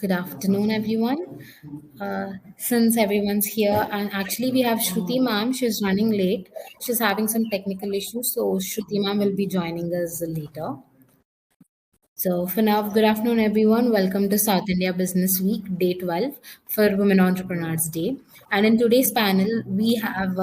Good afternoon, everyone. Since everyone's here, and actually we have Shruthi ma'am, she's running late. She's having some technical issues, so Shruthi ma'am will be joining us later. So for now, good afternoon, everyone. Welcome to South India Business Week, Day 12 for Women Entrepreneurs Day. And in today's panel, we have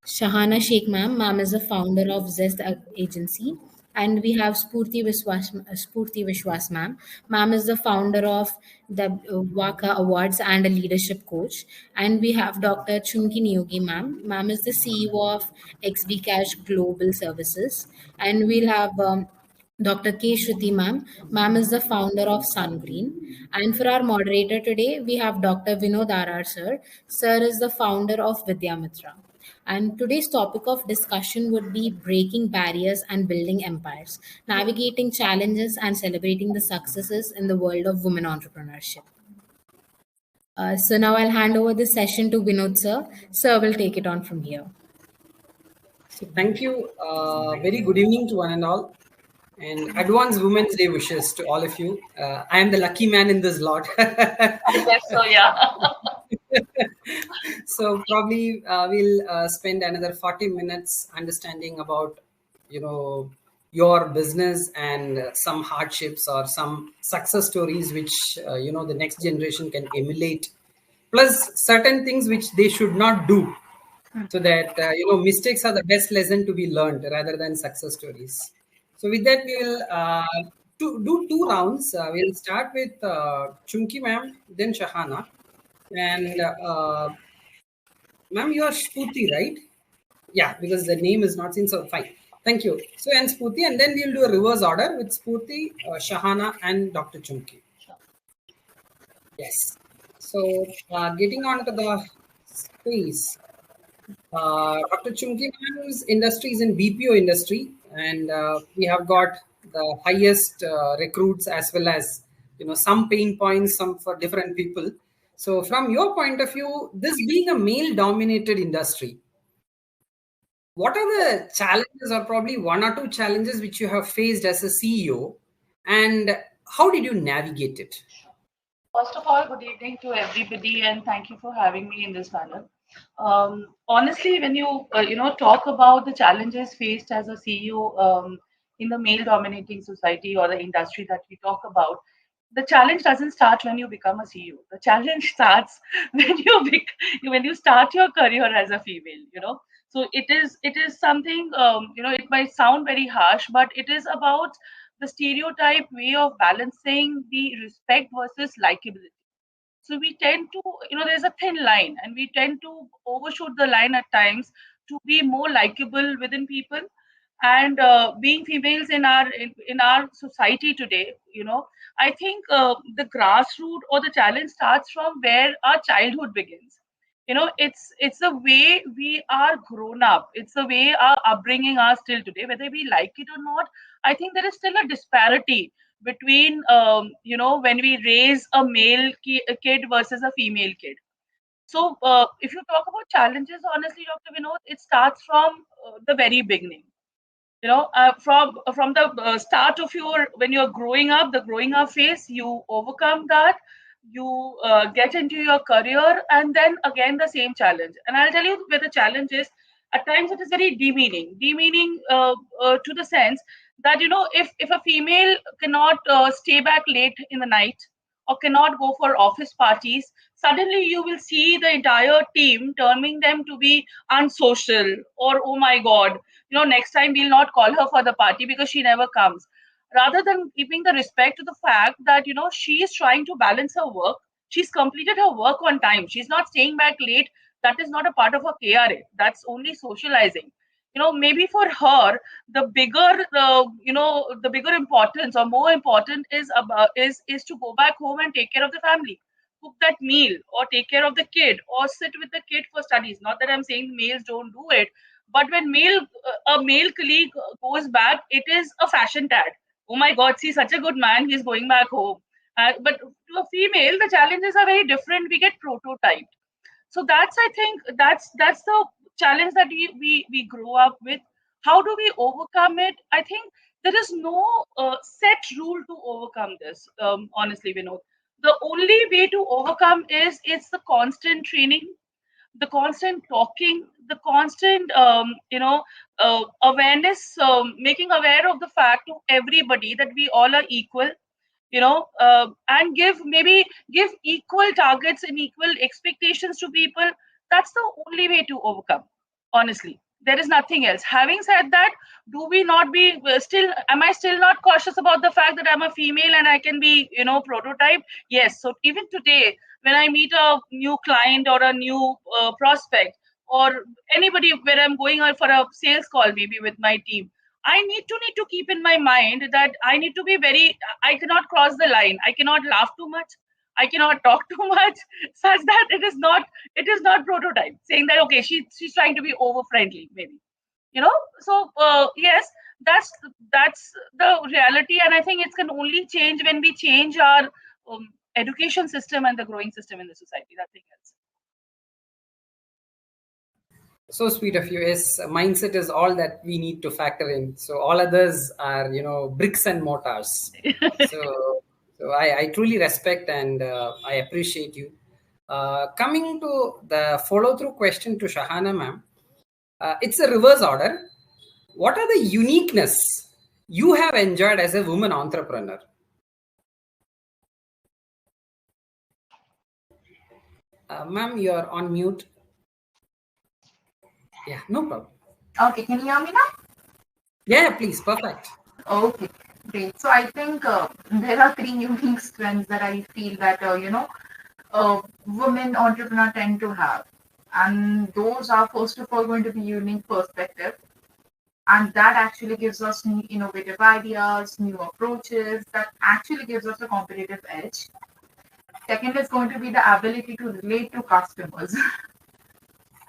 Shahana Shaikh ma'am. Ma'am is the founder of Zesh agency. And we have Spoorthi Vishwas ma'am. Ma'am is the founder of the Waka Awards and a leadership coach. And we have Dr. Chumki Neogi ma'am. Ma'am is the CEO of EbixCash Global Services. And we'll have Dr. K. Shruti ma'am. Ma'am is the founder of Sungreen. And for our moderator today, we have Dr. Vinod R R sir. Sir is the founder of VidyaMitra. And today's topic of discussion would be breaking barriers and building empires, navigating challenges and celebrating the successes in the world of women entrepreneurship. So now I'll hand over the session to Vinod sir. Sir will take it on from here. So thank you. Very good evening to one and all. And advance Women's Day wishes to all of you. I am the lucky man in this lot. I guess so, yeah. So probably we'll spend another 40 minutes understanding about, your business and some hardships or some success stories which, the next generation can emulate. Plus certain things which they should not do. So that, mistakes are the best lesson to be learned rather than success stories. So with that, we will do two rounds. We'll start with Chumki ma'am, then Shahana. And ma'am, you are Spoorthi, right? Yeah, because the name is not seen, so fine. Thank you. So, and Spoorthi, and then we'll do a reverse order with Spoorthi, Shahana, and Dr. Chumki. Sure. Yes. So, getting on to the space. Dr. Chumki ma'am's industry is in BPO industry, and we have got the highest recruits as well as some pain points, some for different people. So from your point of view, this being a male-dominated industry, what are the challenges or probably one or two challenges which you have faced as a CEO, and how did you navigate it? First of all, good evening to everybody, and thank you for having me in this panel. Honestly, when you talk about the challenges faced as a CEO in the male-dominating society or the industry that we talk about, the challenge doesn't start when you become a CEO. The challenge starts when you start your career as a female. So it is something it might sound very harsh, but it is about the stereotype way of balancing the respect versus likability. So we tend to, there's a thin line, and we tend to overshoot the line at times to be more likable within people. And being females in our society today, I think the grassroots or the challenge starts from where our childhood begins. It's the way we are grown up. It's the way our upbringing are still today, whether we like it or not. I think there is still a disparity between when we raise a kid versus a female kid. So if you talk about challenges, honestly, Dr. Vinod, it starts from the very beginning. From the start of when you're growing up, the growing up phase, you overcome that, you get into your career, and then again the same challenge. And I'll tell you where the challenge is. At times it is very demeaning to the sense that if a female cannot stay back late in the night or cannot go for office parties, suddenly you will see the entire team terming them to be unsocial, or oh my god, next time we'll not call her for the party because she never comes, rather than giving the respect to the fact that she is trying to balance her work. She's completed her work on time, she's not staying back late. That is not a part of her KRA, that's only socializing. Maybe for her the bigger importance or more important is to go back home and take care of the family, cook that meal, or take care of the kid, or sit with the kid for studies. Not that I'm saying males don't do it, but when a male colleague goes back, it is a fashion tag. Oh my god, see, such a good man, he's going back home. But to a female, the challenges are very different. We get prototyped. So I think that's the challenge that we grow up with. How do we overcome it? I think there is no set rule to overcome this. Honestly, Vinod, The only way to overcome is it's the constant training, the constant talking, the constant awareness, making aware of the fact to everybody that we all are equal, and give equal targets and equal expectations to people. That's the only way to overcome, honestly. There is nothing else. Having said that, do we not be still am I still not cautious about the fact that I'm a female and I can be prototype? Yes. So even today, when I meet a new client or a new prospect, or anybody where I'm going out for a sales call, maybe with my team, I need to keep in my mind that I need to be very. I cannot cross the line. I cannot laugh too much. I cannot talk too much, such that it is not prototype. Saying that okay, she's trying to be over friendly, maybe. So yes, that's the reality, and I think it can only change when we change our education system and the growing system in the society. Nothing else. So sweet of you. Yes, mindset is all that we need to factor in. So all others are, bricks and mortars. So I truly respect and I appreciate you. Coming to the follow-through question to Shahana ma'am, it's a reverse order. What are the uniqueness you have enjoyed as a woman entrepreneur? Ma'am, you are on mute. Yeah, no problem. Okay, can you hear me now? Yeah, please. Perfect. Okay, great. So I think there are three unique strengths that I feel that women entrepreneurs tend to have, and those are first of all going to be unique perspective, and that actually gives us new innovative ideas, new approaches. That actually gives us a competitive edge. Second is going to be the ability to relate to customers.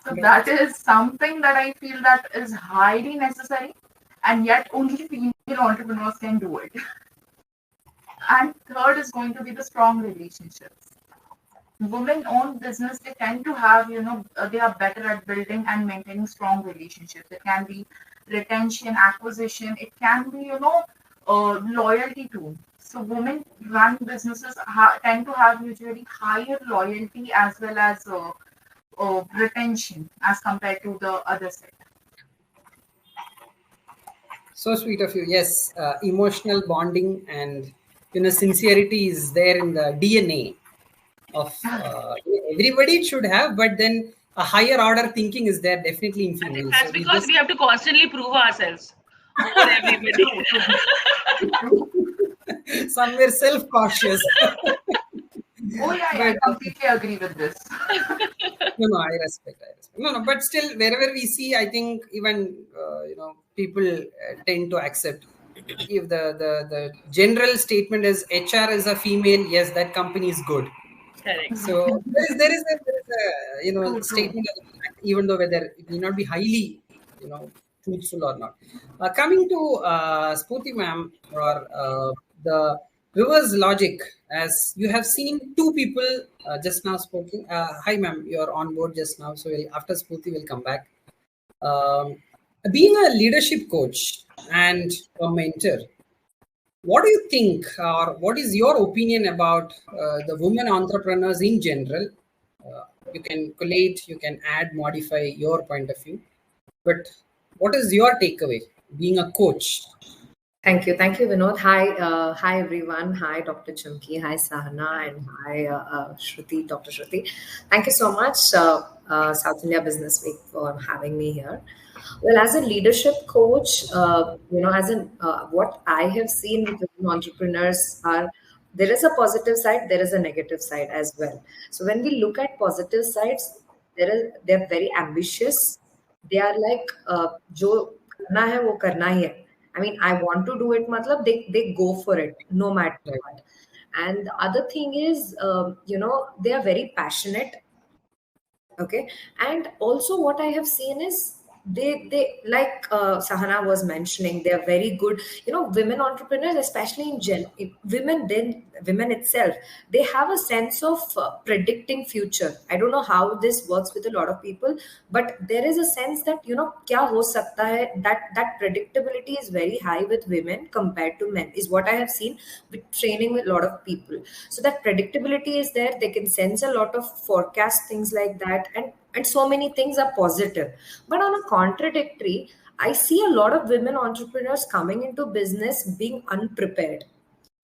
So that is something that I feel that is highly necessary, and yet only female entrepreneurs can do it. And third is going to be the strong relationships. Women-owned business, they tend to have, they are better at building and maintaining strong relationships. It can be retention, acquisition. It can be, loyalty too. So women-run businesses tend to have usually higher loyalty as well as retention as compared to the other side. So sweet of you. Yes, emotional bonding and sincerity is there in the DNA of everybody. It should have, but then a higher order thinking is there definitely in females. That's because we have to constantly prove ourselves over everybody. Somewhere self-cautious. Oh yeah, I completely agree with this. No, I respect. No, but still, wherever we see, I think even people tend to accept. If the general statement is HR is a female, yes, that company is good. Correct. So there is a statement, even though whether it may not be highly truthful or not. Coming to Spoorthi ma'am, or the reverse logic, as you have seen two people just now spoken. Hi ma'am, you're on board just now, so after Spoorthi we'll come back. Being a leadership coach and a mentor, what do you think, or what is your opinion about the women entrepreneurs in general? You can collate, you can add, modify your point of view, but what is your takeaway being a coach? Thank you, Vinod. Hi everyone. Hi, Dr. Chumki. Hi, Shahana, and hi, Sruthi, Dr. Sruthi. Thank you so much, South India Business Week, for having me here. Well, as a leadership coach, what I have seen with entrepreneurs are, there is a positive side, there is a negative side as well. So when we look at positive sides, they're very ambitious. They are like, jo karna hai, wo karna hi hai. I mean, I want to do it, matlab, they go for it, no matter what. And the other thing is, they are very passionate. Okay. And also what I have seen is they like Sahana was mentioning, they're very good. Women entrepreneurs, especially women itself, they have a sense of predicting future. I don't know how this works with a lot of people, but there is a sense that kya ho sakta hai, that predictability is very high with women compared to men, is what I have seen with training with a lot of people. So that predictability is there. They can sense a lot of forecast things like that, and so many things are positive. But on a contradictory, I see a lot of women entrepreneurs coming into business being unprepared.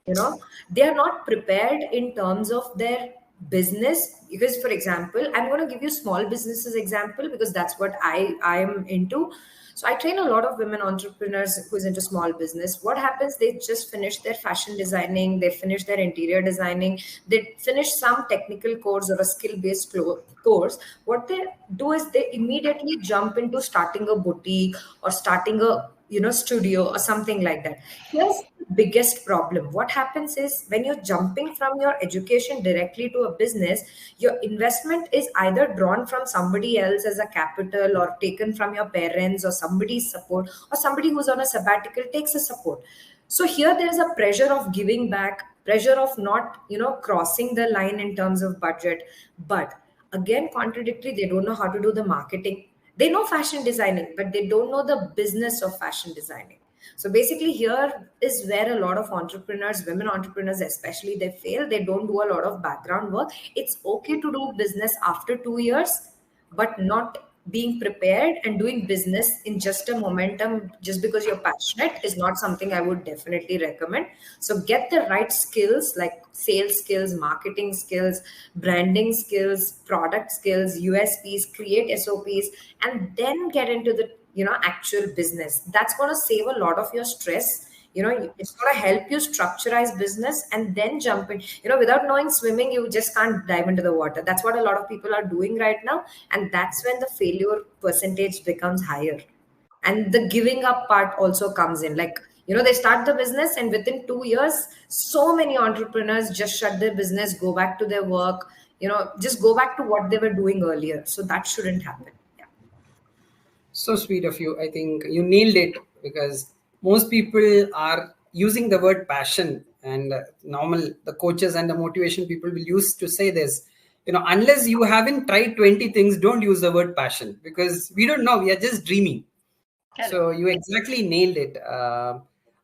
They are not prepared in terms of their business. Because, for example, I'm going to give you small businesses example, because that's what I am into. So I train a lot of women entrepreneurs who's into small business. What happens? They just finish their fashion designing, they finish their interior designing, they finish some technical course or a skill-based course. What they do is they immediately jump into starting a boutique or starting a studio or something like that. Here's the biggest problem. What happens is, when you're jumping from your education directly to a business, your investment is either drawn from somebody else as a capital, or taken from your parents or somebody's support, or somebody who's on a sabbatical takes a support. So here there's a pressure of giving back, pressure of not crossing the line in terms of budget. But again, contradictory, they don't know how to do the marketing. They know fashion designing, but they don't know the business of fashion designing. So basically, here is where a lot of entrepreneurs, women entrepreneurs especially, they fail. They don't do a lot of background work. It's okay to do business after 2 years, but not being prepared and doing business in just a momentum just because you're passionate is not something I would definitely recommend. So get the right skills, like sales skills, marketing skills, branding skills, product skills, USPs, create SOPs, and then get into the actual business. That's going to save a lot of your stress. It's going to help you structureize business and then jump in. Without knowing swimming, you just can't dive into the water. That's what a lot of people are doing right now. And that's when the failure percentage becomes higher. And the giving up part also comes in. Like, they start the business, and within 2 years, so many entrepreneurs just shut their business, go back to their work, just go back to what they were doing earlier. So that shouldn't happen. So sweet of you. I think you nailed it, because most people are using the word passion, and the coaches and the motivation people will use to say this, unless you haven't tried 20 things, don't use the word passion, because we don't know, we are just dreaming. Correct. So you exactly nailed it.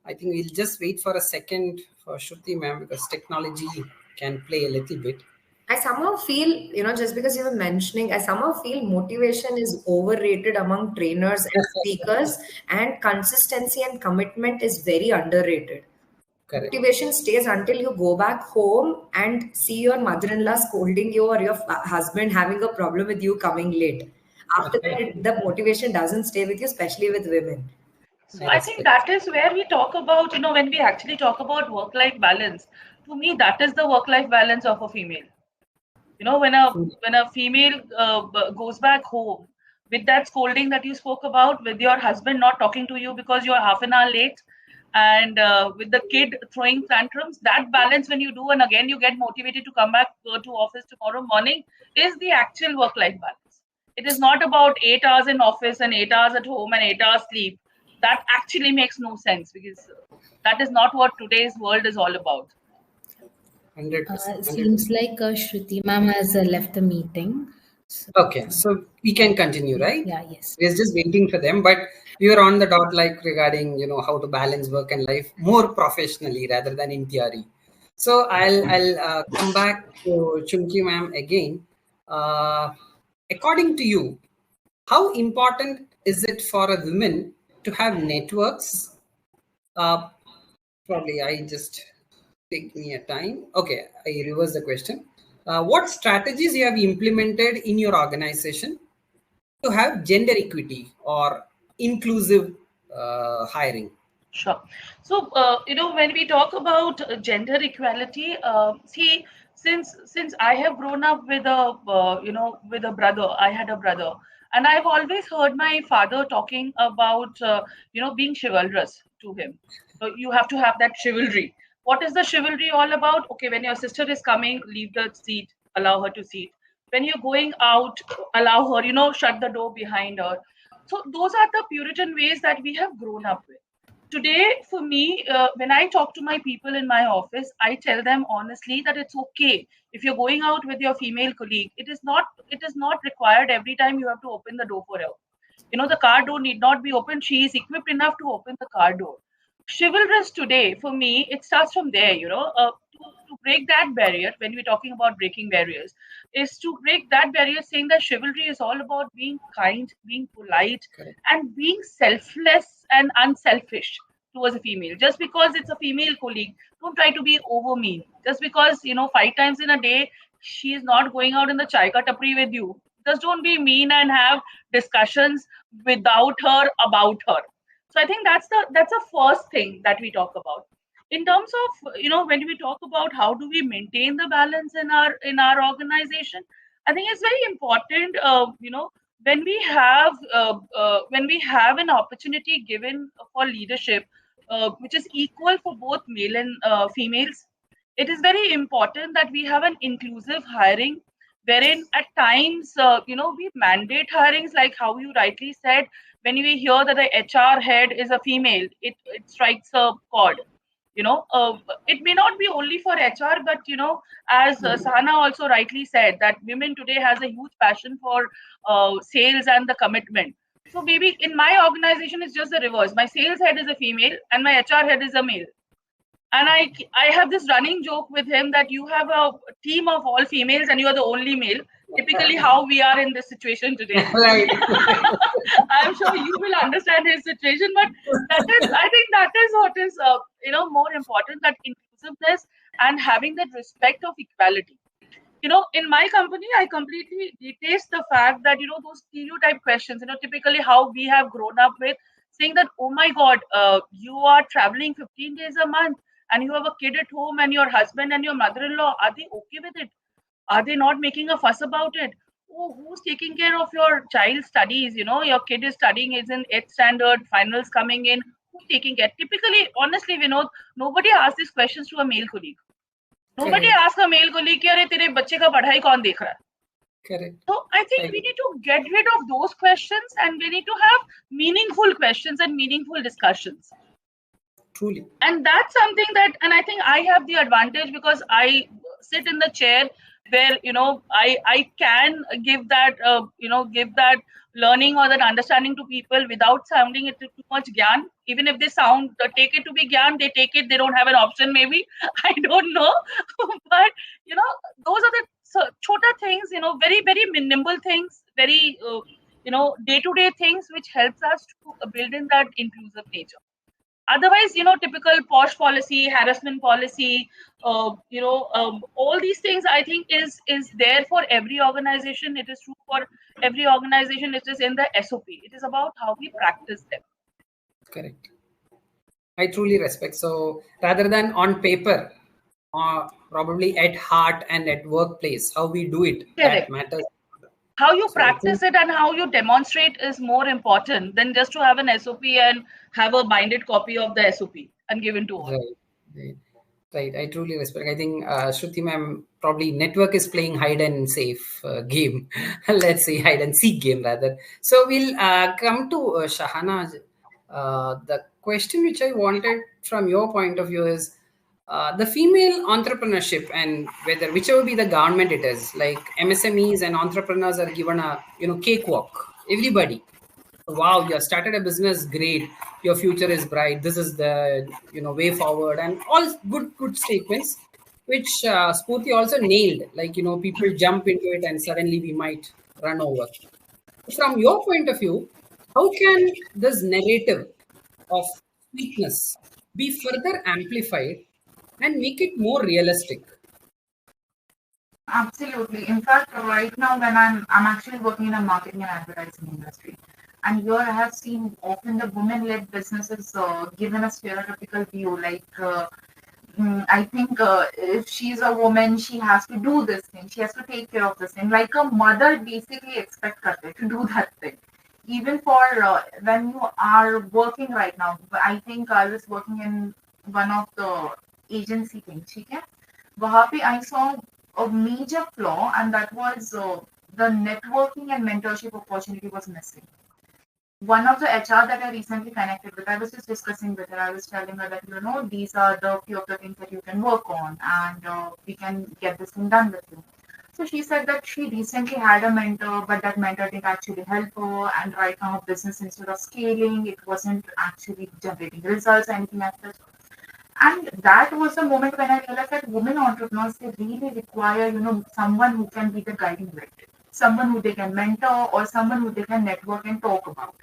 I think we'll just wait for a second for Sruthi ma'am, because technology can play a little bit. I somehow feel, just because you were mentioning, I somehow feel motivation is overrated among trainers and speakers, and consistency and commitment is very underrated. Correct. Motivation stays until you go back home and see your mother-in-law scolding you, or your husband having a problem with you coming late. After that, the motivation doesn't stay with you, especially with women. So I think that is where we talk about, when we actually talk about work-life balance, to me, that is the work-life balance of a female. When a female goes back home with that scolding that you spoke about, with your husband not talking to you because you're half an hour late, and with the kid throwing tantrums, that balance when you do, and again you get motivated to come back to office tomorrow morning, is the actual work-life balance. It is not about 8 hours in office and 8 hours at home and 8 hours sleep. That actually makes no sense, because that is not what today's world is all about. 100%. Seems like Shruthi ma'am has left the meeting. So we can continue, right? Yeah, yes. We're just waiting for them, but we were on the dot, like regarding how to balance work and life more professionally rather than in theory. So I'll come back to Chumki ma'am again. According to you, how important is it for a woman to have networks? Probably I just take me a time. Okay, I reverse the question. What strategies you have implemented in your organization to have gender equity or inclusive hiring? Sure. So, when we talk about gender equality, see, since I have grown up with a brother, I had a brother, and I've always heard my father talking about, being chivalrous to him. So you have to have that chivalry. What is the chivalry all about? Okay, when your sister is coming, leave the seat, allow her to sit. When you're going out, allow her, shut the door behind her. So those are the Puritan ways that we have grown up with. Today, for me, when I talk to my people in my office, I tell them honestly that it's okay if you're going out with your female colleague. It is not required every time you have to open the door for her. The car door need not be open. She is equipped enough to open the car door. Chivalrous today, for me, it starts from there. To break that barrier, when we're talking about breaking barriers, is to break that barrier, saying that chivalry is all about being kind, being polite, Correct. and being selfless and unselfish towards a female. Just because it's a female colleague, don't try to be over mean. Just because 5 times in a day she is not going out in the chai ka tapri with you, just don't be mean and have discussions without her, about her. So I think that's the first thing that we talk about. In terms of when we talk about how do we maintain the balance in our organization, I think it's very important. When we have an opportunity given for leadership, which is equal for both male and females, it is very important that we have an inclusive hiring, wherein at times we mandate hirings, like how you rightly said. When we hear that the HR head is a female, it strikes a chord. It may not be only for HR, but as Shahana also rightly said, that women today has a huge passion for sales and the commitment. So maybe in my organization it's just the reverse. My sales head is a female and my HR head is a male. And I have this running joke with him that you have a team of all females and you are the only male. Typically, how we are in this situation today. Right. I'm sure you will understand his situation, but I think that is what is more important, that inclusiveness and having that respect of equality. In my company, I completely detest the fact that those stereotype questions. Typically how we have grown up with, saying that, oh my God, you are traveling 15 days a month and you have a kid at home and your husband and your mother-in-law, are they okay with it? Are they not making a fuss about it? Oh, who's taking care of your child's studies? Your kid is studying, is in 8th standard, finals coming in. Who's taking care? Typically, honestly, nobody asks these questions to a male colleague. Nobody Correct. asks a male colleague, "Ki, "Arey, tere bachche ka padhai kaun dekh raha hai?" Correct. So I think we need to get rid of those questions and we need to have meaningful questions and meaningful discussions. Truly. And that's something that, and I think I have the advantage because I sit in the chair where I can give that learning or that understanding to people without sounding it too much gyan. Even if they take it to be gyan, they take it, they don't have an option maybe. I don't know. But those are the chota things, very, very nimble things, very day-to-day things which helps us to build in that inclusive nature. Otherwise, typical posh policy, harassment policy, all these things, I think is there for every organization. It is true for every organization. It is in the SOP. It is about how we practice them. Correct. I truly respect. So rather than on paper, probably at heart and at workplace, how we do it, Correct. that matters. How you practice it and how you demonstrate is more important than just to have an SOP and have a binded copy of the SOP and given to all. Right. I truly respect. I think Shruti ma'am, probably network is playing hide and safe game. Let's say hide and seek game rather. So we'll come to Shahana. The question which I wanted from your point of view is the female entrepreneurship, and whichever be the government it is, like MSMEs and entrepreneurs are given a cakewalk. Everybody, wow, you have started a business, great, your future is bright, this is the way forward, and all good statements which Spoorthi also nailed, like people jump into it and suddenly we might run over. From your point of view, how can this narrative of sweetness be further amplified and make it more realistic? Absolutely. In fact, right now when I'm actually working in a marketing and advertising industry, and here I have seen often the women-led businesses given a stereotypical view, like I think if she's a woman, she has to do this thing, she has to take care of this thing, like a mother basically expects her to do that thing. Even for when you are working right now, I think I was working in one of the agency things, okay? Wahan pe I saw a major flaw, and that was the networking and mentorship opportunity was missing. one of the HR that I recently connected with, I was just discussing with her. I was telling her that, these are the few of the things that you can work on, and we can get this thing done with you. So she said that she recently had a mentor, but that mentor didn't actually help her. And right now, her business, instead of scaling, it wasn't actually generating results or anything like that. And that was the moment when I realized that women entrepreneurs, they really require, someone who can be the guiding light, someone who they can mentor, or someone who they can network and talk about.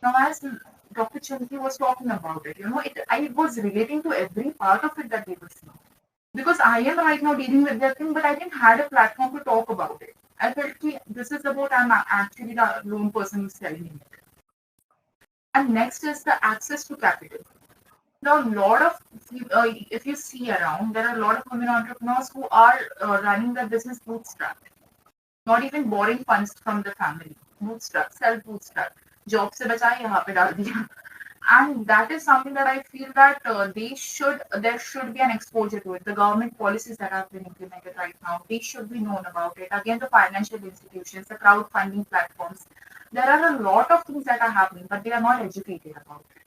Now, as Dr. Chumki was talking about it, I was relating to every part of it that they were saying. Because I am right now dealing with that thing, but I didn't have a platform to talk about it. I felt this is about I'm actually the lone person who's telling it. And next is the access to capital. Now, a lot of, if you see around, there are a lot of women entrepreneurs who are running their business bootstrapped, not even borrowing funds from the family. Bootstrap, self-bootstrap. Job se bachaye, yahan pe dal diya. And that is something that I feel that there should be an exposure to it. The government policies that have been implemented right now, they should be known about it. Again, the financial institutions, the crowdfunding platforms, there are a lot of things that are happening, but they are not educated about it.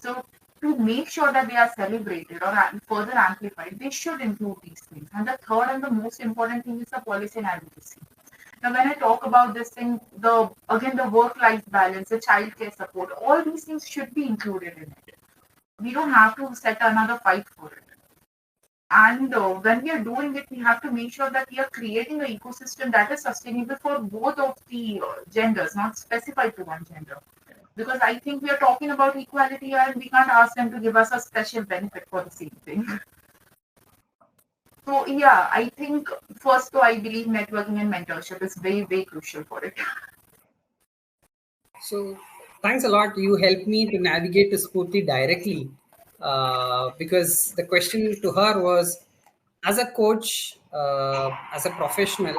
So to make sure that they are celebrated or further amplified, they should include these things. And the third and the most important thing is the policy and advocacy. Now, when I talk about this thing, the work-life balance, the childcare support, all these things should be included in it. We don't have to set another fight for it. And when we are doing it, we have to make sure that we are creating an ecosystem that is sustainable for both of the genders, not specified to one gender. Because I think we are talking about equality and we can't ask them to give us a special benefit for the same thing. So yeah, I think first though I believe networking and mentorship is very, very crucial for it. So thanks a lot. You helped me to navigate to Spoorthi directly because the question to her was, as a coach, as a professional,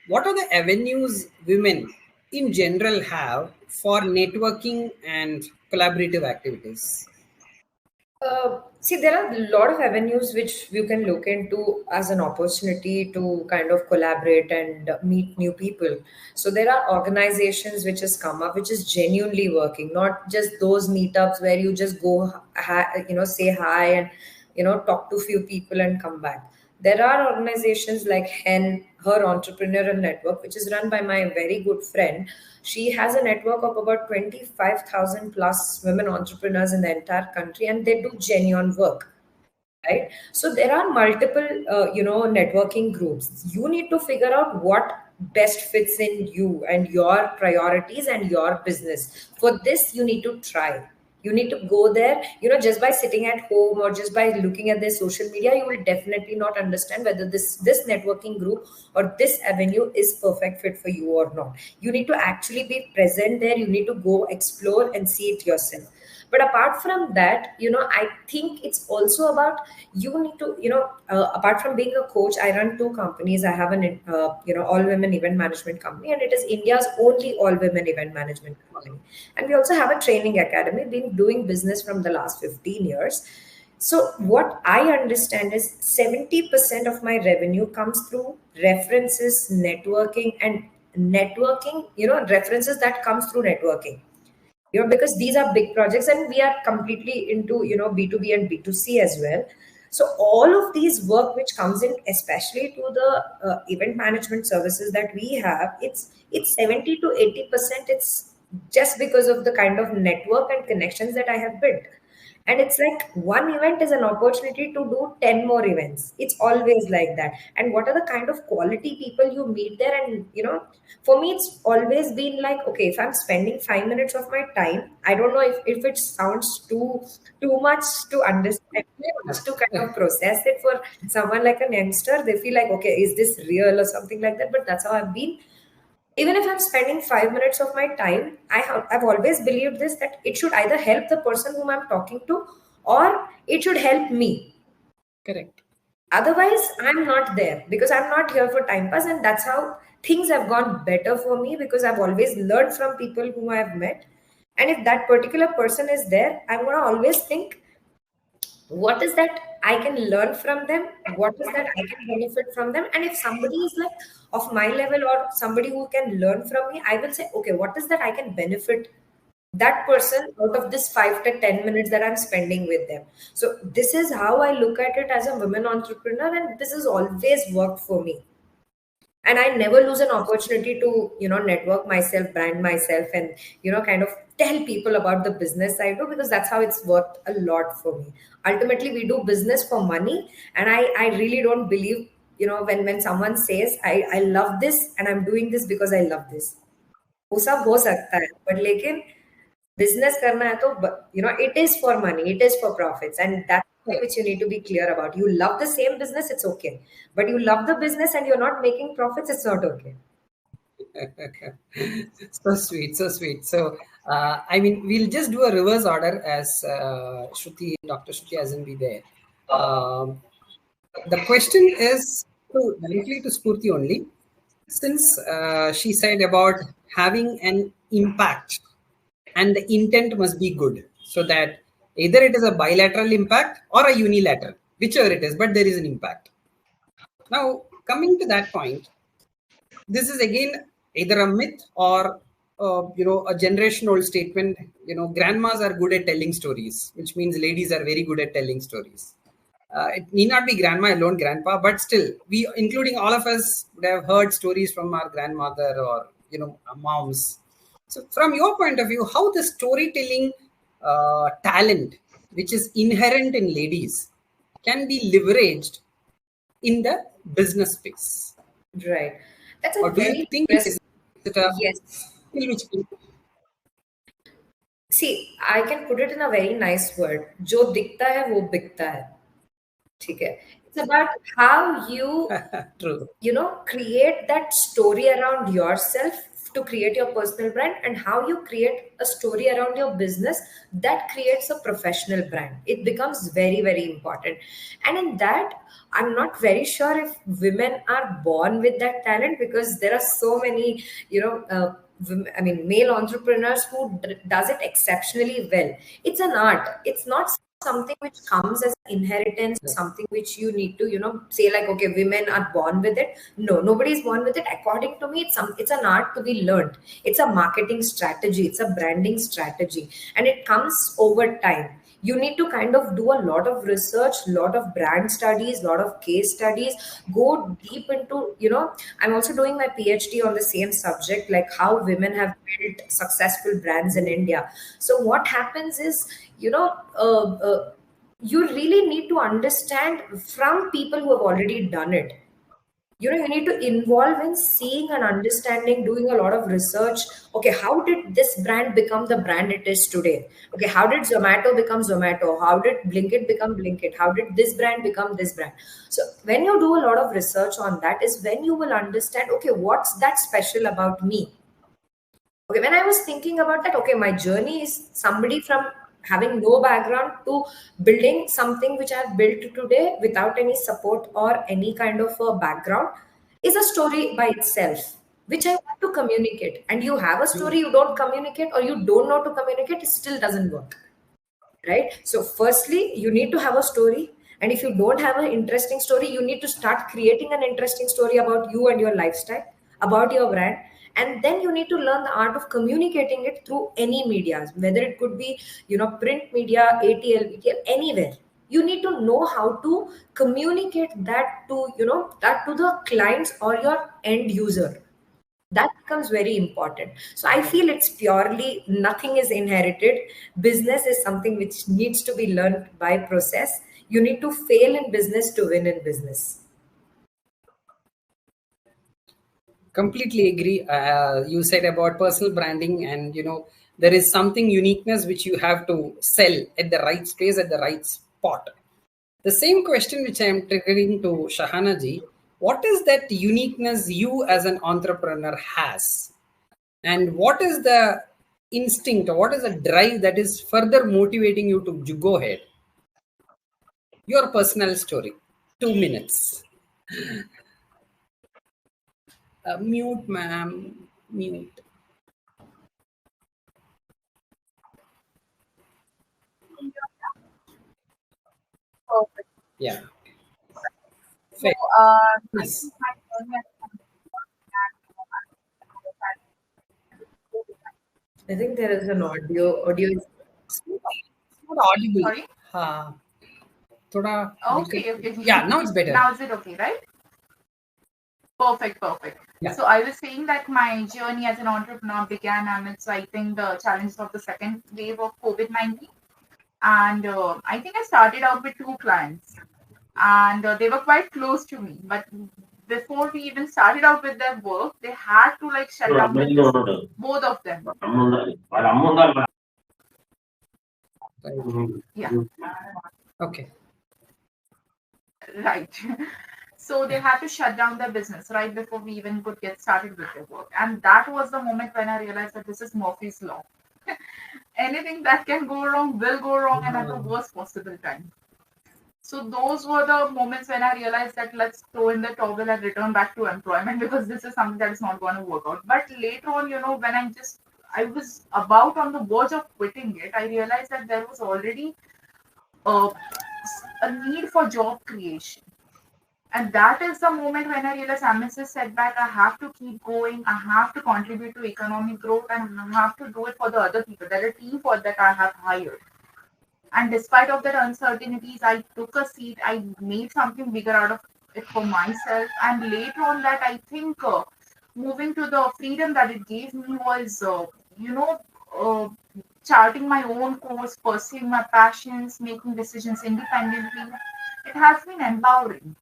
what are the avenues women in general have for networking and collaborative activities? See, there are a lot of avenues which you can look into as an opportunity to kind of collaborate and meet new people. So there are organizations which has come up, which is genuinely working, not just those meetups where you just go, say hi and, talk to a few people and come back. There are organizations like her entrepreneurial network, which is run by my very good friend. She has a network of about 25,000 plus women entrepreneurs in the entire country, and they do genuine work. Right. So there are multiple, networking groups. You need to figure out what best fits in you and your priorities and your business. For this, you need to try. You need to go there, just by sitting at home or just by looking at their social media, you will definitely not understand whether this networking group or this avenue is perfect fit for you or not. You need to actually be present there. You need to go explore and see it yourself. But apart from that, I think it's also about you need to, apart from being a coach, I run two companies. I have an, all women event management company, and it is India's only all women event management company. And we also have a training academy, been doing business from the last 15 years. So what I understand is 70% of my revenue comes through references, networking, and references that comes through networking. Because these are big projects and we are completely into, B2B and B2C as well. So all of these work which comes in, especially to the event management services that we have, it's 70 to 80%. It's just because of the kind of network and connections that I have built. And it's like one event is an opportunity to do 10 more events. It's always like that. And what are the kind of quality people you meet there? And, for me, it's always been like, okay, if I'm spending 5 minutes of my time, I don't know if it sounds too much to understand, much to kind of process it for someone like a youngster. They feel like, okay, is this real or something like that? But that's how I've been. Even if I'm spending 5 minutes of my time, I've always believed this, that it should either help the person whom I'm talking to or it should help me. Correct. Otherwise, I'm not there because I'm not here for time pass. And that's how things have gone better for me, because I've always learned from people whom I have met. And if that particular person is there, I'm going to always think, what is that I can learn from them? What is that I can benefit from them? And if somebody is like of my level or somebody who can learn from me, I will say, okay, what is that I can benefit that person out of this 5 to 10 minutes that I'm spending with them. So this is how I look at it as a women entrepreneur, and this has always worked for me. And I never lose an opportunity to, network myself, brand myself, and, kind of tell people about the business I do, because that's how it's worked a lot for me. Ultimately, we do business for money. And I really don't believe, when someone says, I love this and I'm doing this because I love this. वो सब हो सकता है, but लेकिन business करना है तो, it is for money, it is for profits, and that's something which you need to be clear about. You love the same business, it's okay, but you love the business and you're not making profits, it's not okay. So sweet, so sweet. So I mean, we'll just do a reverse order as Dr. Shruti hasn't been there. The question is directly to Spoorthi only, since she said about having an impact and the intent must be good, so that either it is a bilateral impact or a unilateral, whichever it is, but there is an impact. Now, coming to that point, this is again either a myth or a generation old statement. Grandmas are good at telling stories, which means ladies are very good at telling stories. It need not be grandma alone, grandpa, but still, we, including all of us, would have heard stories from our grandmother or our moms. So, from your point of view, how the storytelling talent, which is inherent in ladies, can be leveraged in the business space? Right. That's a Or do you very think interesting. Yes. skill which See, I can put it in a very nice word. जो दिखता है वो बिकता है. ठीक है. It's about how you true. Create that story around yourself to create your personal brand, and how you create a story around your business that creates a professional brand. It becomes very, very important. And in that, I'm not very sure if women are born with that talent, because there are so many, male entrepreneurs who does it exceptionally well. It's an art. It's not something which comes as inheritance, something which you need to, say like, okay, women are born with it. No, nobody is born with it. According to me, it's an art to be learned. It's a marketing strategy. It's a branding strategy, and it comes over time. You need to kind of do a lot of research, lot of brand studies, lot of case studies, go deep into, I'm also doing my PhD on the same subject, like how women have built successful brands in India. So what happens is, you really need to understand from people who have already done it. You need to involve in seeing and understanding, doing a lot of research. Okay, how did this brand become the brand it is today? Okay, how did Zomato become Zomato? How did Blinkit become Blinkit? How did this brand become this brand? So when you do a lot of research on that is when you will understand, okay, what's that special about me? Okay, when I was thinking about that, okay, my journey is somebody from having no background to building something which I've built today without any support or any kind of a background is a story by itself, which I want to communicate. And you have a story, you don't communicate, or you don't know to communicate, it still doesn't work. Right? So, firstly, you need to have a story. And if you don't have an interesting story, you need to start creating an interesting story about you and your lifestyle, about your brand. And then you need to learn the art of communicating it through any media, whether it could be, print media, ATL, BTL, anywhere. You need to know how to communicate that to, that to the clients or your end user. That becomes very important. So I feel it's purely nothing is inherited. Business is something which needs to be learned by process. You need to fail in business to win in business. Completely agree. You said about personal branding, and there is something uniqueness which you have to sell at the right space at the right spot. The same question which I am triggering to Shahana ji, what is that uniqueness you as an entrepreneur has? And what is the instinct or what is the drive that is further motivating you to go ahead? Your personal story. 2 minutes. Mute, ma'am. Mute. Perfect. Yeah. So, Yes. I think there is an audio. It's not audible. Sorry? Thoda Okay. Yeah, now it's better. Now is it okay, right? Perfect. Yeah. So I was saying that my journey as an entrepreneur began amidst, I think, the challenges of the second wave of COVID-19. And I think I started out with 2 clients, and they were quite close to me. But before we even started out with their work, they had to like shut down the business, both of them. Yeah. Okay. Right. So they had to shut down their business right before we even could get started with their work. And that was the moment when I realized that this is Murphy's Law. Anything that can go wrong will go wrong, and at the worst possible time. So those were the moments when I realized that let's throw in the towel and return back to employment, because this is something that is not going to work out. But later on, when I was about on the verge of quitting it, I realized that there was already a need for job creation. And that is the moment when I realized amidst this setback, I have to keep going. I have to contribute to economic growth, and I have to do it for the other people. There are a team for that I have hired. And despite of that uncertainties, I took a seat. I made something bigger out of it for myself. And later on that, I think moving to the freedom that it gave me was, charting my own course, pursuing my passions, making decisions independently. It has been empowering.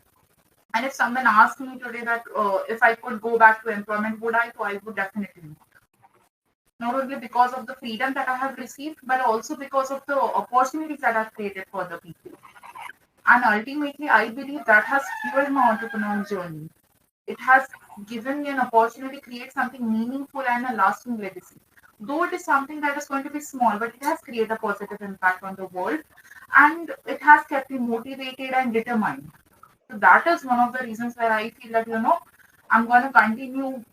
And if someone asked me today that if I could go back to employment, would I? So I would definitely not. Not only because of the freedom that I have received, but also because of the opportunities that I've created for the people. And ultimately, I believe that has fueled my entrepreneurial journey. It has given me an opportunity to create something meaningful and a lasting legacy. Though it is something that is going to be small, but it has created a positive impact on the world, and it has kept me motivated and determined. So that is one of the reasons where I feel that, I'm going to continue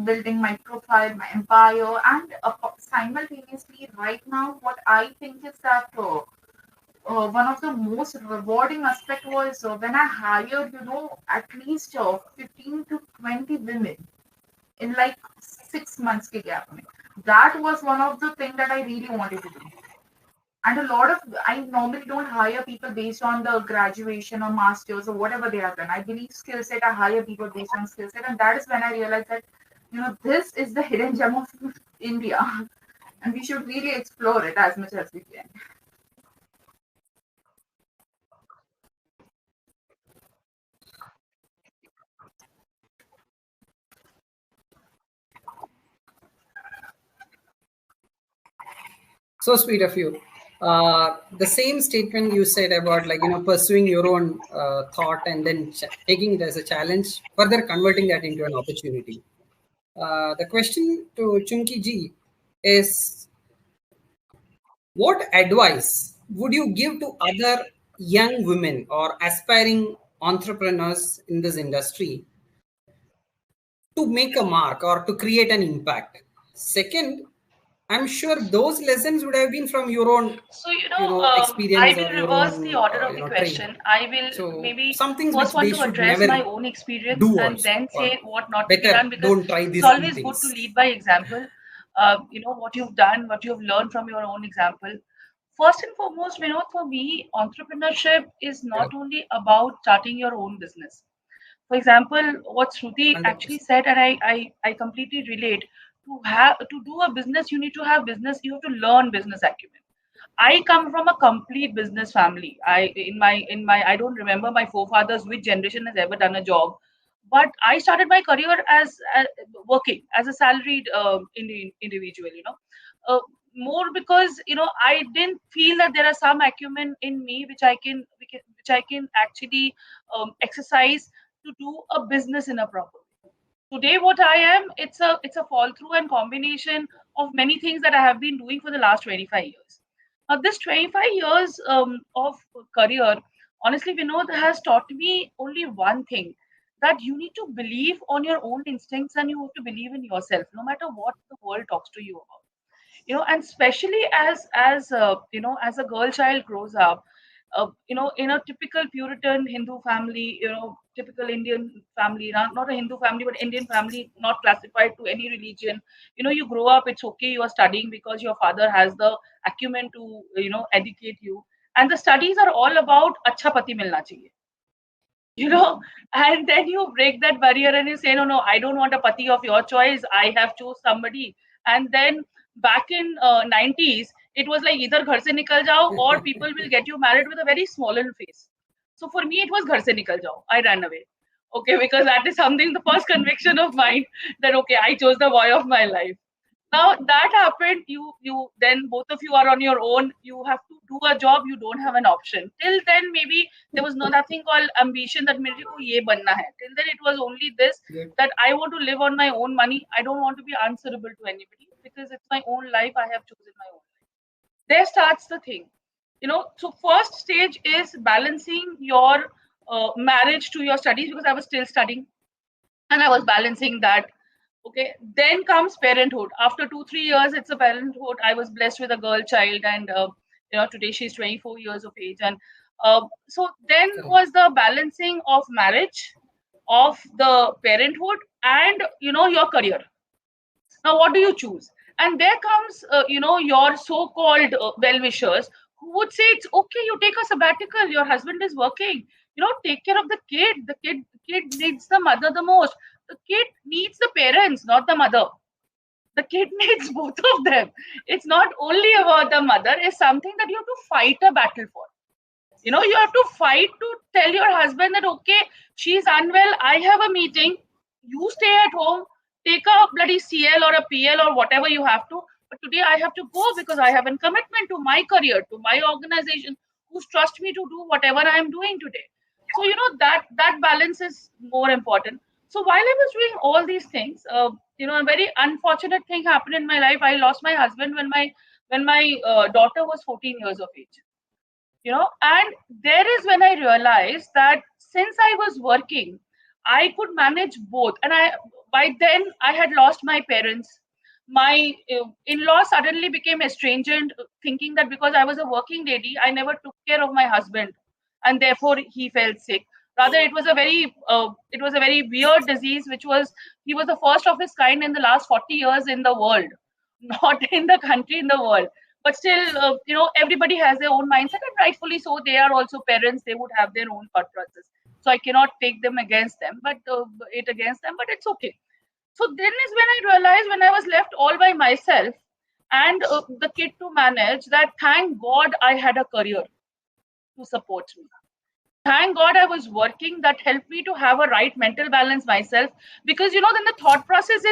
building my profile, my empire, and simultaneously right now, what I think is that one of the most rewarding aspect was when I hired, at least 15 to 20 women in like 6 months ke gap mein. That was one of the things that I really wanted to do. And I normally don't hire people based on the graduation or masters or whatever they have done. I believe skill set, I hire people based on skill set. And that is when I realized that, this is the hidden gem of India. And we should really explore it as much as we can. So sweet of you. The same statement you said about pursuing your own thought and then taking it as a challenge, further converting that into an opportunity. The question to Chumki ji is, what advice would you give to other young women or aspiring entrepreneurs in this industry to make a mark or to create an impact? Second, I'm sure those lessons would have been from your own experience I will or your reverse own the order of the training. question. I will So maybe some things first which they want to should address never my own experience do and also, then or say what not to be better done, because don't try it's these two always good to things. lead by example. What you've done, what you've learned from your own example. First and foremost, for me, entrepreneurship is not only about starting your own business. For example, what Sruthi actually 100%. said, and I completely relate. To do a business, you need to have business. You have to learn business acumen. I come from a complete business family. In my I don't remember my forefathers which generation has ever done a job, but I started my career as working as a salaried individual. Uh, More because I didn't feel that there are some acumen in me which I can actually exercise to do a business in a proper way. Today what I am, it's a fall through and combination of many things that I have been doing for the last 25 years. Now this 25 years of career, honestly, Vinod, has taught me only one thing, that you need to believe on your own instincts and you have to believe in yourself no matter what the world talks to you about. And especially as a girl child grows up, in a typical Puritan Hindu family, typical Indian family, not a Hindu family, but Indian family, not classified to any religion. You grow up, it's okay, you are studying because your father has the acumen to, educate you. And the studies are all about acha pati milna chahiye. And then you break that barrier and you say, no, I don't want a pati of your choice. I have chose somebody. And then back in 90s, it was like either ghar se nikal jao or people will get you married with a very swollen face. So for me, it was ghar se nikal jao. I ran away. Okay, because that is something, the first conviction of mine that, okay, I chose the boy of my life. Now that happened, you then both of you are on your own. You have to do a job. You don't have an option. Till then, maybe there was nothing called ambition that मेरे को ये बनना है. Till then, it was only this, that I want to live on my own money. I don't want to be answerable to anybody because it's my own life. I have chosen my own life. There starts the thing. So first stage is balancing your marriage to your studies, because I was still studying and I was balancing that. Okay, then comes parenthood. After 2-3 years, it's a parenthood. I was blessed with a girl child, and today she's 24 years of age. And so then was the balancing of marriage, of the parenthood, and your career. Now, what do you choose? And there comes your so-called well-wishers who would say, it's okay, you take a sabbatical, your husband is working, take care of the kid. The kid needs the mother the most. The kid needs the parents, not the mother. The kid needs both of them. It's not only about the mother. It's something that you have to fight a battle for. You have to fight to tell your husband that, okay, she's unwell, I have a meeting, you stay at home, take a bloody CL or a PL or whatever you have to, but today I have to go because I have a commitment to my career, to my organization, who's trust me to do whatever I am doing today. So that balance is more important. So while I was doing all these things, a very unfortunate thing happened in my life. I lost my husband when my daughter was 14 years of age. And there is when I realized that since I was working, I could manage both. And by then I had lost my parents. My in-law suddenly became estranged, thinking that because I was a working lady, I never took care of my husband, and therefore he fell sick. Rather, it was a very weird disease, he was the first of his kind in the last 40 years in the world, not in the country, in the world. But still, everybody has their own mindset, and rightfully so. They are also parents. They would have their own thought process. So I cannot take them against them, but it's okay. So then is when I realized, when I was left all by myself and the kid to manage, that thank God I had a career to support me. Thank God I was working. That helped me to have a right mental balance myself, because then the thought process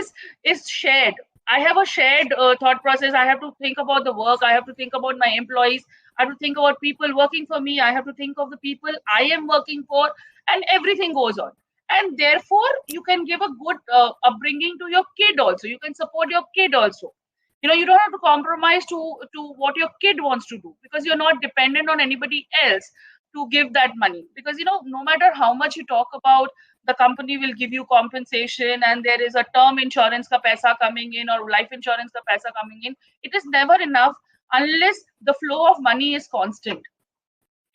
is shared. I have a shared thought process. I have to think about the work. I have to think about my employees. I have to think about people working for me. I have to think of the people I am working for, and everything goes on. And therefore, you can give a good upbringing to your kid also. You can support your kid also. You don't have to compromise to what your kid wants to do, because you're not dependent on anybody else to give that money. Because no matter how much you talk about, the company will give you compensation, and there is a term insurance ka paisa coming in, or life insurance ka paisa coming in, it is never enough unless the flow of money is constant.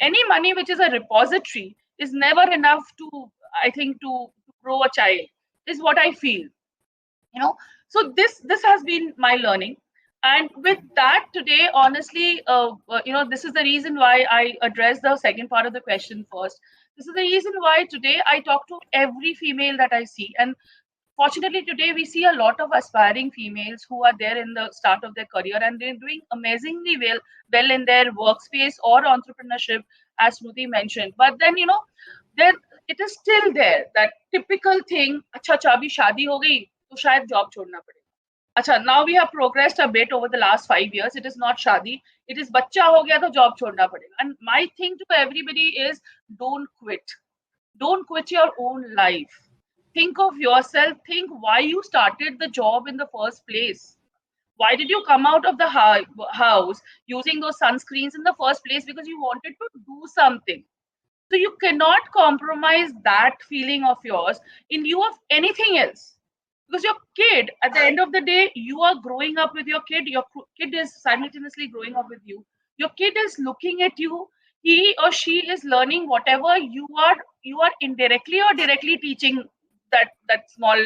Any money which is a repository is never enough to, I think, to grow a child, is what I feel. So this has been my learning. And with that, today, honestly, this is the reason why I addressed the second part of the question first. This is the reason why today I talk to every female that I see. And fortunately, today we see a lot of aspiring females who are there in the start of their career, and they're doing amazingly well in their workspace or entrepreneurship, as Sruthi mentioned. But then, there it is still there, that typical thing, acha abhi shaadi ho gayi, to shayad job chhodna padega. Acha, now we have progressed a bit over the last 5 years. It is not shadi. It is bachcha ho gaya to job chhodna padega. And my thing to everybody is, don't quit. Don't quit your own life. Think of yourself. Think why you started the job in the first place. Why did you come out of the house using those sunscreens in the first place? Because you wanted to do something. So you cannot compromise that feeling of yours in lieu of anything else. Because your kid, at the end of the day, you are growing up with your kid. Your kid is simultaneously growing up with you. Your kid is looking at you. he or she is learning whatever you are indirectly or directly teaching that small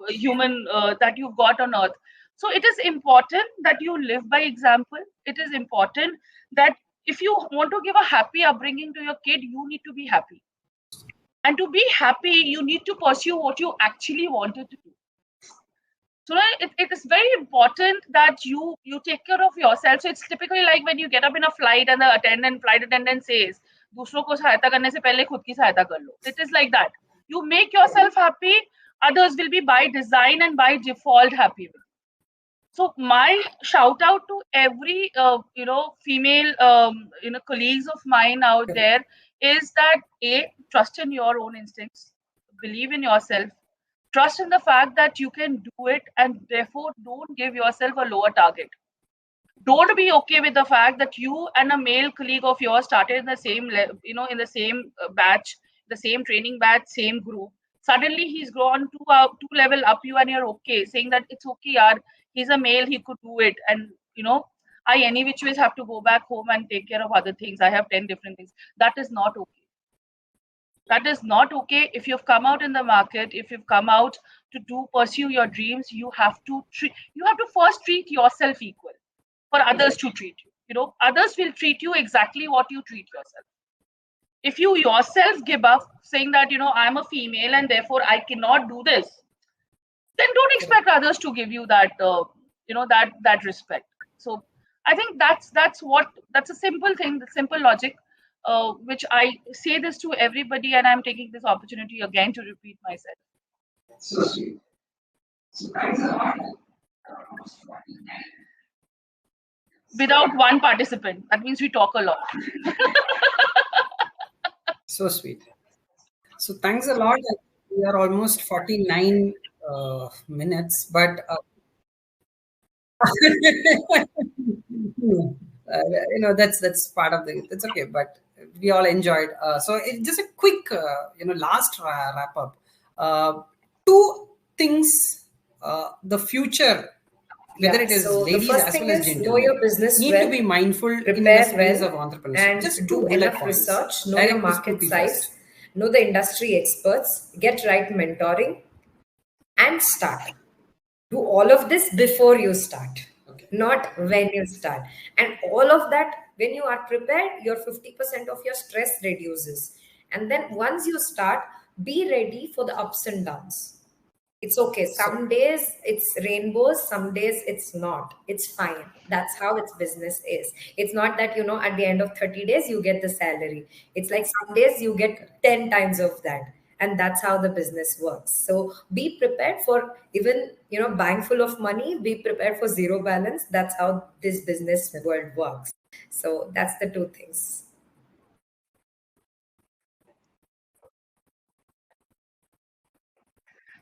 human that you've got on earth. So it is important that you live by example. It is important that if you want to give a happy upbringing to your kid, you need to be happy. And to be happy, you need to pursue what you actually wanted to do. So it is very important that you take care of yourself. So it's typically like when you get up in a flight and the flight attendant says, "दूसरों को सहायता करने से पहले खुद की सहायता कर लो." It is like that. You make yourself happy, others will be by design and by default happy with you. So my shout out to every female colleagues of mine out there is that trust in your own instincts, believe in yourself, trust in the fact that you can do it, and therefore don't give yourself a lower target. Don't be okay with the fact that you and a male colleague of yours started in the same in the same batch, the same training batch, same group. Suddenly he's gone two level up you and you're okay, saying that it's okay, yaar, he's a male, he could do it, and I any which ways have to go back home and take care of other things. I have 10 different things. That is not okay. That is not okay. If you've come out in the market, if you've come out to pursue your dreams, you have to first treat yourself equal for others to treat you. Others will treat you exactly what you treat yourself. If you yourself give up saying that I'm a female and therefore I cannot do this, then don't expect others to give you that that respect. So I think that's a simple thing, the simple logic, which I say this to everybody, and I'm taking this opportunity again to repeat myself. So sweet. So thanks a lot. Without one participant, that means we talk a lot. So sweet. So thanks a lot. We are almost 49 minutes, but that's part of that's okay, but we all enjoyed. So it's just a quick last wrap up. Two things, the future, whether it is ladies as well as gentlemen, know your business need well, to be mindful in prepare the space well, of entrepreneurship. and Just do bullet enough points. research, know Direct your to market Spoorthi size, first. know the industry experts, get right mentoring, and start. Do all of this before you start, not when you start. And all of that, when you are prepared, your 50% of your stress reduces. And then once you start, be ready for the ups and downs. It's okay. Some days it's rainbows, some days it's not. It's fine. That's how its business is. It's not that, at the end of 30 days, you get the salary. It's like some days you get 10 times of that. And that's how the business works. So be prepared for even, bank full of money, be prepared for zero balance. That's how this business world works. So that's the two things.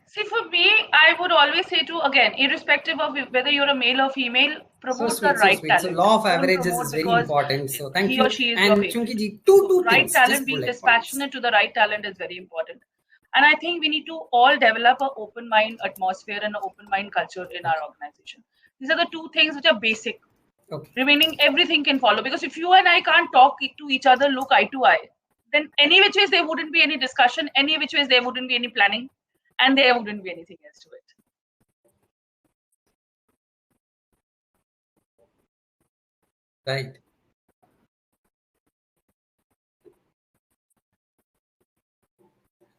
See, for me, I would always say again, irrespective of whether you're a male or female, promote the right talent. So law of averages is very important. So thank you. He or she is and your Chumki ji, so two right things. talent, being dispassionate to the right talent is very important. And I think we need to all develop an open mind atmosphere and an open mind culture in our organization. These are the two things which are basic. Remaining, everything can follow. Because if you and I can't talk to each other, look eye to eye, then any which ways there wouldn't be any discussion, any which ways there wouldn't be any planning, and there wouldn't be anything else to it. Right.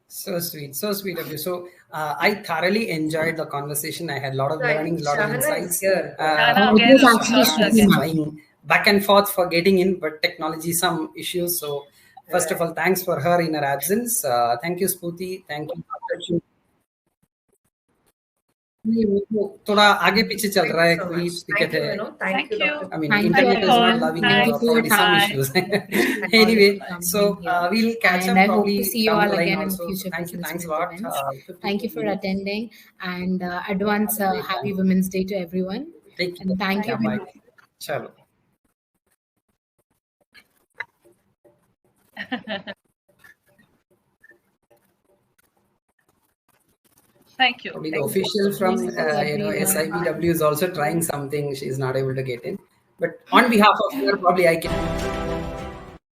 So sweet of you. So I thoroughly enjoyed the conversation. I had a lot of learnings, a lot of insights. Flying back and forth for getting in, but technology, some issues. So first of all, thanks for her in her absence. Thank you, Spoorthi. Thank you. थोड़ा आगे पीछे चल रहा है कोई दिक्कत है I mean internet is not loving you or probably some issues anyway so we'll catch up and I hope to see you all again also. in future Thanks a lot. Thank you for attending and advance happy Women's Day to everyone and thank you. Bye. Chalo. Thank you. Probably the official from SIBW is also trying something. She's not able to get in. But on behalf of her, probably I can.